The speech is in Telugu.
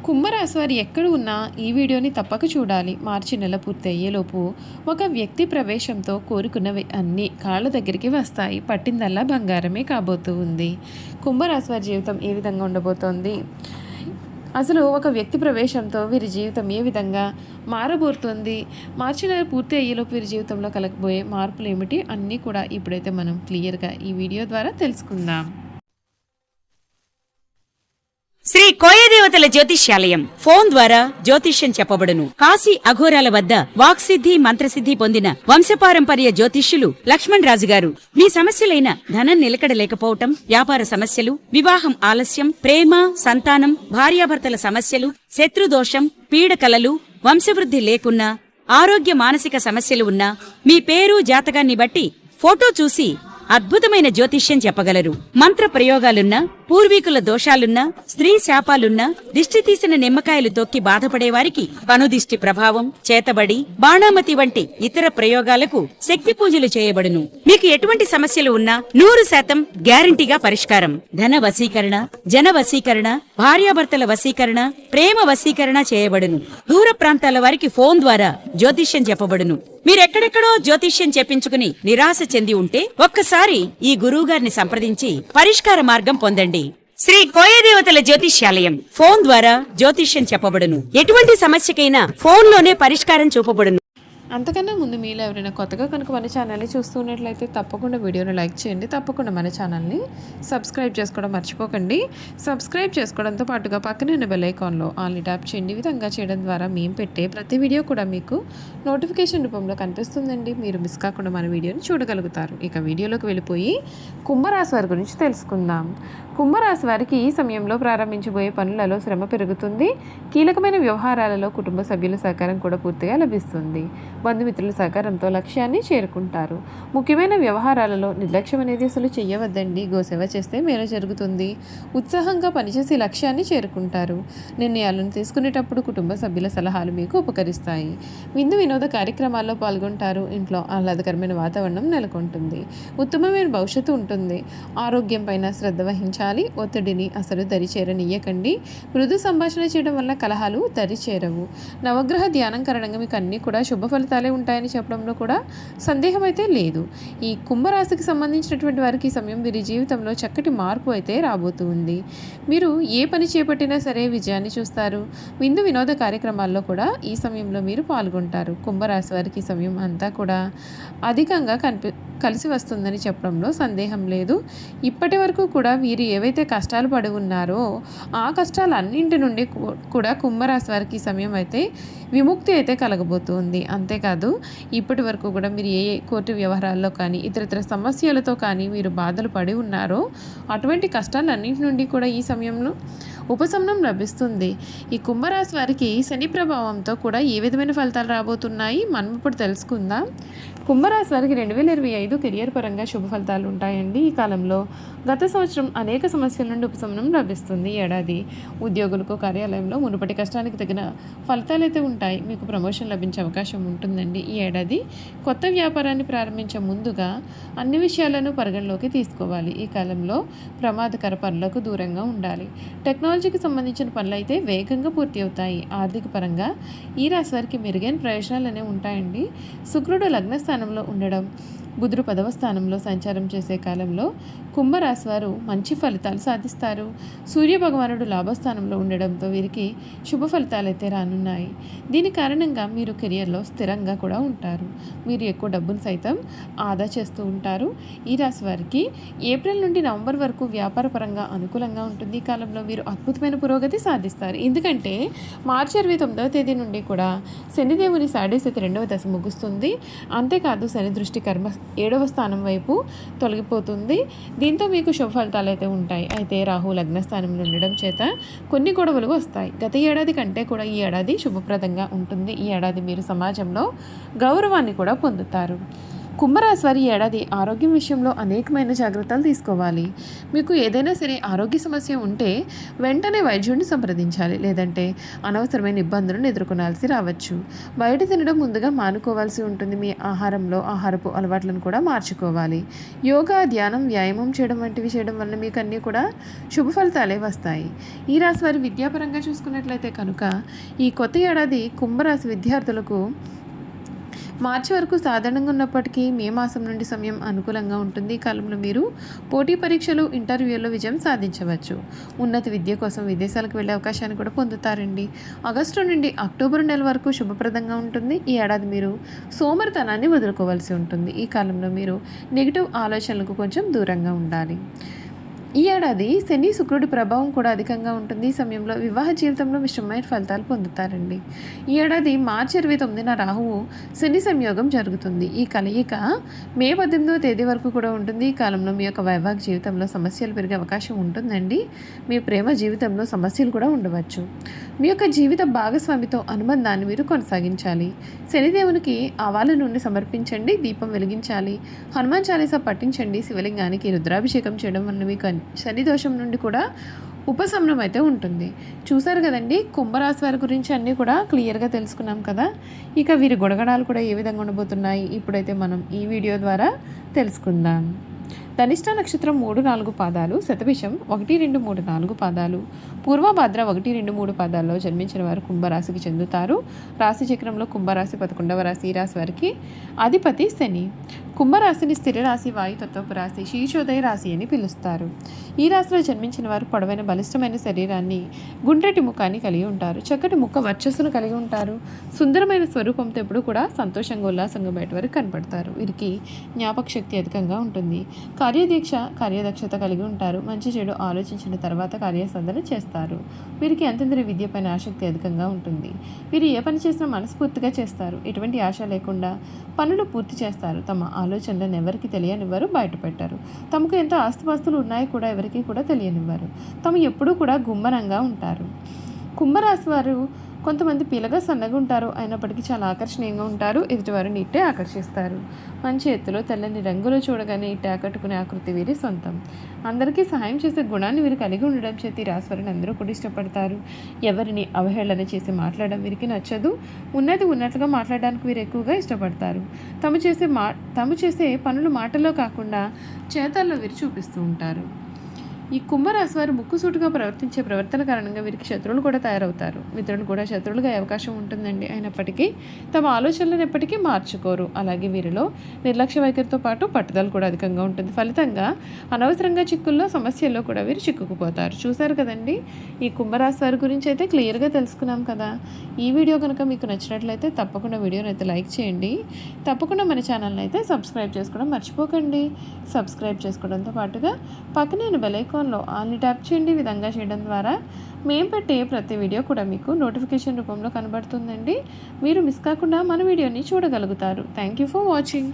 కుంభరాశి వారు ఎక్కడ ఉన్నా ఈ వీడియోని తప్పక చూడాలి. మార్చి నెల పూర్తి అయ్యేలోపు ఒక వ్యక్తి ప్రవేశంతో కోరుకున్నవి అన్నీ కాళ్ళ దగ్గరికి వస్తాయి. పట్టిందల్లా బంగారమే కాబోతూ ఉంది. కుంభరాశి వారి జీవితం ఏ విధంగా ఉండబోతోంది, అసలు ఒక వ్యక్తి ప్రవేశంతో వీరి జీవితం ఏ విధంగా మారబోతుంది, మార్చి నెల పూర్తి అయ్యేలోపు వీరి జీవితంలో కలగబోయే మార్పులు ఏమిటి అన్నీ కూడా ఇప్పుడైతే మనం క్లియర్గా ఈ వీడియో ద్వారా తెలుసుకుందాం. శ్రీ కోయదేవతల జ్యోతిష్యాలయం ఫోన్ ద్వారా జ్యోతిష్యం చెప్పబడును. కాశీ అఘోరాల వద్ద వాక్సిద్ధి మంత్రసిద్ధి పొందిన వంశపారంపర్య జ్యోతిష్యులు లక్ష్మణ్ రాజు గారు మీ సమస్యలైన ధనం నిలకడ లేకపోవటం, వ్యాపార సమస్యలు, వివాహం ఆలస్యం, ప్రేమ, సంతానం, భార్యాభర్తల సమస్యలు, శత్రుదోషం, పీడకలలు, వంశవృద్ధి లేకున్నా, ఆరోగ్య మానసిక సమస్యలు ఉన్నా మీ పేరు జాతకాన్ని బట్టి ఫోటో చూసి అద్భుతమైన జ్యోతిష్యం చెప్పగలరు. మంత్ర ప్రయోగాలున్నా, పూర్వీకుల దోషాలున్నా, స్త్రీ శాపాలున్నా, దిష్టి తీసిన నిమ్మకాయలు తొక్కి బాధపడేవారికి కనుదిష్టి ప్రభావం, చేతబడి, బాణామతి వంటి ఇతర ప్రయోగాలకు శక్తి పూజలు చేయబడును. మీకు ఎటువంటి సమస్యలు ఉన్నా 100% గ్యారంటీగా పరిష్కారం. ధన వశీకరణ, జన వశీకరణ, భార్యాభర్తల వశీకరణ, ప్రేమ వశీకరణ చేయబడును. దూర ప్రాంతాల వారికి ఫోన్ ద్వారా జ్యోతిష్యం చెప్పబడును. మీరెక్కడెక్కడో జ్యోతిష్యం చెప్పించుకుని నిరాశ చెంది ఉంటే ఒక్కసారి ఈ గురువుగారిని సంప్రదించి పరిష్కార మార్గం పొందండి. శ్రీ కోయదేవతల జ్యోతిష్యాలయం ఫోన్ ద్వారా జ్యోతిష్యం చెప్పబడును. ఎటువంటి సమస్యకైనా ఫోన్లోనే పరిష్కారం చూపబడును. అంతకన్నా ముందు మీలో ఎవరైనా కొత్తగా కనుక మన ఛానల్ని చూస్తున్నట్లయితే తప్పకుండా వీడియోని లైక్ చేయండి. తప్పకుండా మన ఛానల్ని సబ్స్క్రైబ్ చేసుకోవడం మర్చిపోకండి. సబ్స్క్రైబ్ చేసుకోవడంతో పాటుగా పక్కనే ఉన్న బెల్ ఐకాన్లో ఆల్ని ట్యాప్ చేయండి. ఈ విధంగా చేయడం ద్వారా మేము పెట్టే ప్రతి వీడియో కూడా మీకు నోటిఫికేషన్ రూపంలో కనిపిస్తుందండి. మీరు మిస్ కాకుండా మన వీడియోని చూడగలుగుతారు. ఇక వీడియోలోకి వెళ్ళిపోయి కుంభరాశి వారి గురించి తెలుసుకుందాం. కుంభరాశి వారికి ఈ సమయంలో ప్రారంభించబోయే పనులలో శ్రమ పెరుగుతుంది. కీలకమైన వ్యవహారాలలో కుటుంబ సభ్యుల సహకారం కూడా పూర్తిగా లభిస్తుంది. బంధుమిత్రుల సహకారంతో లక్ష్యాన్ని చేరుకుంటారు. ముఖ్యమైన వ్యవహారాలలో నిర్లక్ష్యం అనేది అసలు చేయవద్దండి. గోసేవ చేస్తే మేలు జరుగుతుంది. ఉత్సాహంగా పనిచేసి లక్ష్యాన్ని చేరుకుంటారు. నిర్ణయాలను తీసుకునేటప్పుడు కుటుంబ సభ్యుల సలహాలు మీకు ఉపకరిస్తాయి. విందు వినోద కార్యక్రమాల్లో పాల్గొంటారు. ఇంట్లో ఆహ్లాదకరమైన వాతావరణం నెలకొంటుంది. ఉత్తమమైన భవిష్యత్తు ఉంటుంది. ఆరోగ్యం పైన శ్రద్ధ వహించాలి. ఒత్తిడిని అసలు దరిచేరనియ్యకండి. మృదు సంభాషణ చేయడం వల్ల కలహాలు దరిచేరవు. నవగ్రహ ధ్యానం కారణంగా మీకు అన్నీ కూడా శుభ ఫలితాలే ఉంటాయని చెప్పడంలో కూడా సందేహం అయితే లేదు. ఈ కుంభరాశికి సంబంధించినటువంటి వారికి ఈ సమయం వీరి జీవితంలో చక్కటి మార్పు అయితే రాబోతూ ఉంది. మీరు ఏ పని చేపట్టినా సరే విజయాన్ని చూస్తారు. విందు వినోద కార్యక్రమాల్లో కూడా ఈ సమయంలో మీరు పాల్గొంటారు. కుంభరాశి వారికి ఈ సమయం అంతా కూడా అధికంగా కలిసి వస్తుందని చెప్పడంలో సందేహం లేదు. ఇప్పటి వరకు కూడా వీరు ఏవైతే కష్టాలు పడి ఉన్నారో ఆ కష్టాలన్నింటి నుండి కూడా కుంభరాశి వారికి ఈ సమయం అయితే విముక్తి అయితే కలగబోతుంది. అంతేకాదు ఇప్పటి వరకు కూడా మీరు ఏ కోర్టు వ్యవహారాల్లో కానీ ఇతర సమస్యలతో కానీ మీరు బాధలు పడి ఉన్నారో అటువంటి కష్టాలన్నింటి నుండి కూడా ఈ సమయంలో ఉపశమనం లభిస్తుంది. ఈ కుంభరాశి వారికి శని ప్రభావంతో కూడా ఏ విధమైన ఫలితాలు రాబోతున్నాయి మనం ఇప్పుడు తెలుసుకుందాం. కుంభరాశి వారికి 2025 కెరియర్ పరంగా శుభ ఫలితాలు ఉంటాయండి. ఈ కాలంలో గత సంవత్సరం అనేక సమస్యల నుండి ఉపశమనం లభిస్తుంది. ఏడాది ఉద్యోగులకు కార్యాలయంలో మునుపటి కష్టానికి తగిన ఫలితాలు అయితే ఉంటాయి. మీకు ప్రమోషన్ లభించే అవకాశం ఉంటుందండి. ఈ ఏడాది కొత్త వ్యాపారాన్ని ప్రారంభించే ముందుగా అన్ని విషయాలను పరిగణలోకి తీసుకోవాలి. ఈ కాలంలో ప్రమాదకర పనులకు దూరంగా ఉండాలి. టెక్నాలజీకి సంబంధించిన పనులు అయితే వేగంగా పూర్తి అవుతాయి. ఆర్థిక పరంగా ఈ రాశి వారికి మెరుగైన ప్రయోజనాలు అనేవి ఉంటాయండి. శుక్రుడు లగ్న స్థానంలో ఉండడం, బుధుడు 10వ స్థానంలో సంచారం చేసే కాలంలో కుంభరాశి వారు మంచి ఫలితాలు సాధిస్తారు. సూర్య భగవానుడు లాభస్థానంలో ఉండడంతో వీరికి శుభ ఫలితాలు అయితే రానున్నాయి. దీని కారణంగా మీరు కెరియర్లో స్థిరంగా కూడా ఉంటారు. మీరు ఎక్కువ డబ్బును సైతం ఆదా చేస్తూ ఉంటారు. ఈ రాశి వారికి ఏప్రిల్ నుండి నవంబర్ వరకు వ్యాపార పరంగా అనుకూలంగా ఉంటుంది. ఈ కాలంలో మీరు అద్భుతమైన పురోగతి సాధిస్తారు. ఎందుకంటే మార్చి 29వ తేదీ నుండి కూడా శనిదేవుని సాడేసైతే 2వ దశ ముగుస్తుంది. అంతేకాదు శని దృష్టి కర్మ 7వ స్థానం వైపు తొలగిపోతుంది. దీంతో మీకు శుభ ఫలితాలు అయితే ఉంటాయి. అయితే రాహు లగ్న స్థానంలో ఉండడం చేత కొన్ని గొడవలు వస్తాయి. గత ఏడాది కంటే కూడా ఈ ఏడాది శుభప్రదంగా ఉంటుంది. ఈ ఏడాది మీరు సమాజంలో గౌరవాన్ని కూడా పొందుతారు. కుంభరాశి వారి ఏడాది ఆరోగ్యం విషయంలో అనేకమైన జాగ్రత్తలు తీసుకోవాలి. మీకు ఏదైనా సరే ఆరోగ్య సమస్య ఉంటే వెంటనే వైద్యుడిని సంప్రదించాలి. లేదంటే అనవసరమైన ఇబ్బందులను ఎదుర్కొనాల్సి రావచ్చు. బయట తినడం ముందుగా మానుకోవాల్సి ఉంటుంది. మీ ఆహారంలో ఆహారపు అలవాట్లను కూడా మార్చుకోవాలి. యోగా, ధ్యానం, వ్యాయామం చేయడం వంటివి చేయడం వల్ల మీకు అన్నీ కూడా శుభ ఫలితాలే వస్తాయి. ఈ రాశి వారి విద్యాపరంగా చూసుకున్నట్లయితే కనుక ఈ కొత్త ఏడాది కుంభరాశి విద్యార్థులకు మార్చి వరకు సాధారణంగా ఉన్నప్పటికీ మే మాసం నుండి సమయం అనుకూలంగా ఉంటుంది. ఈ కాలంలో మీరు పోటీ పరీక్షలు, ఇంటర్వ్యూల్లో విజయం సాధించవచ్చు. ఉన్నత విద్య కోసం విదేశాలకు వెళ్ళే అవకాశాన్ని కూడా పొందుతారండి. ఆగస్టు నుండి అక్టోబర్ నెల వరకు శుభప్రదంగా ఉంటుంది. ఈ ఏడాది మీరు సోమరితనాన్ని వదులుకోవాల్సి ఉంటుంది. ఈ కాలంలో మీరు నెగిటివ్ ఆలోచనలకు కొంచెం దూరంగా ఉండాలి. ఈ ఏడాది శని, శుక్రుడి ప్రభావం కూడా అధికంగా ఉంటుంది. ఈ సమయంలో వివాహ జీవితంలో మిశ్రమమైన ఫలితాలు పొందుతారండి. ఈ ఏడాది మార్చి 29న రాహువు శని సంయోగం జరుగుతుంది. ఈ కలయిక మే 18వ తేదీ వరకు కూడా ఉంటుంది. ఈ కాలంలో మీ యొక్క వైవాహిక జీవితంలో సమస్యలు పెరిగే అవకాశం ఉంటుందండి. మీ ప్రేమ జీవితంలో సమస్యలు కూడా ఉండవచ్చు. మీ యొక్క జీవిత భాగస్వామితో అనుబంధాన్ని మీరు కొనసాగించాలి. శనిదేవునికి ఆవాల నూనె సమర్పించండి, దీపం వెలిగించాలి, హనుమాన్ చాలీసా పఠించండి. శివలింగానికి రుద్రాభిషేకం చేయడం వల్ల మీకు శని దోషం నుండి కూడా ఉపశమనం అయితే ఉంటుంది. చూసారు కదండి, కుంభరాశి వారి గురించి అన్నీ కూడా క్లియర్గా తెలుసుకున్నాం కదా. ఇక వీరి గుణగణాలు కూడా ఏ విధంగా ఉండబోతున్నాయి ఇప్పుడైతే మనం ఈ వీడియో ద్వారా తెలుసుకుందాం. ధనిష్ట నక్షత్రం 3-4 పాదాలు, శతభిషం 1-2-3-4 పాదాలు, పూర్వభాద్ర 1-2-3 పాదాల్లో జన్మించిన వారు కుంభరాశికి చెందుతారు. రాశి చక్రంలో కుంభరాశి 11వ రాశి. ఈ రాశి వారికి అధిపతి శని. కుంభరాశిని స్థిర రాశి, వాయుతత్వపు రాశి, శీర్షోదయ రాశి అని పిలుస్తారు. ఈ రాశిలో జన్మించిన వారు పొడవైన బలిష్టమైన శరీరాన్ని, గుండ్రటి ముఖాన్ని కలిగి ఉంటారు. చక్కటి ముఖ వర్చస్సును కలిగి ఉంటారు. సుందరమైన స్వరూపంతో ఎప్పుడు కూడా సంతోషంగా, ఉల్లాసంగా బయట వరకు కనపడతారు. వీరికి జ్ఞాపక శక్తి అధికంగా ఉంటుంది. కార్యదక్షత కలిగి ఉంటారు. మంచి చెడు ఆలోచించిన తర్వాత కార్యసాధన చేస్తారు. వీరికి అంతేంద్రియ విద్యపైన ఆసక్తి అధికంగా ఉంటుంది. వీరు ఏ పని చేసినా మనస్ఫూర్తిగా చేస్తారు. ఎటువంటి ఆశ లేకుండా పనులు పూర్తి చేస్తారు. తమ ఆలోచనలను ఎవరికి తెలియనివ్వరు, బయటపెట్టారు. తమకు ఎంత ఆస్తిపాస్తులు ఉన్నాయి కూడా ఎవరికి కూడా తెలియనివ్వరు. తాము ఎప్పుడూ కూడా గుమ్మనంగా ఉంటారు. కుంభరాశి వారు కొంతమంది పిల్లగా సన్నగా ఉంటారు, అయినప్పటికీ చాలా ఆకర్షణీయంగా ఉంటారు. ఎదుటివారిని ఇట్టే ఆకర్షిస్తారు. మంచి ఎత్తులో తెల్లని రంగులో చూడగానే ఇట్టే ఆకట్టుకునే ఆకృతి వీరి సొంతం. అందరికీ సహాయం చేసే గుణాన్ని వీరు కలిగి ఉండడం చేత ఈ రాశి వారిని అందరూ కూడా ఇష్టపడతారు. ఎవరిని అవహేళన చేసి మాట్లాడడం వీరికి నచ్చదు. ఉన్నది ఉన్నట్లుగా మాట్లాడడానికి వీరు ఎక్కువగా ఇష్టపడతారు. తాము చేసే పనులు మాటల్లో కాకుండా చేతల్లో వీరు చూపిస్తూ ఉంటారు. ఈ కుంభరాశి వారు ముక్కుసూటిగా ప్రవర్తించే ప్రవర్తన కారణంగా వీరికి శత్రువులు కూడా తయారవుతారు. మిత్రులు కూడా శత్రువులుగా అయ్యే అవకాశం ఉంటుందండి. అయినప్పటికీ తమ ఆలోచనలను ఎప్పటికీ మార్చుకోరు. అలాగే వీరిలో నిర్లక్ష్య వైఖరితో పాటు పట్టుదల కూడా అధికంగా ఉంటుంది. ఫలితంగా అనవసరంగా చిక్కుల్లో, సమస్యల్లో కూడా వీరు చిక్కుకుపోతారు. చూశారు కదండి, ఈ కుంభరాశి వారి గురించి అయితే క్లియర్గా తెలుసుకున్నాం కదా. ఈ వీడియో కనుక మీకు నచ్చినట్లయితే తప్పకుండా వీడియోని అయితే లైక్ చేయండి. తప్పకుండా మన ఛానల్ని అయితే సబ్స్క్రైబ్ చేసుకోవడం మర్చిపోకండి. సబ్స్క్రైబ్ చేసుకోవడంతో పాటుగా పక్కనే బెల్ ఐకాన్ ఆల్ని ట్యాప్ చేయండి. ఈ విధంగా చేయడం ద్వారా మేము పెట్టే ప్రతి వీడియో కూడా మీకు నోటిఫికేషన్ రూపంలో కనబడుతుందండి. మీరు మిస్ కాకుండా మన వీడియోని చూడగలుగుతారు. Thank you for watching.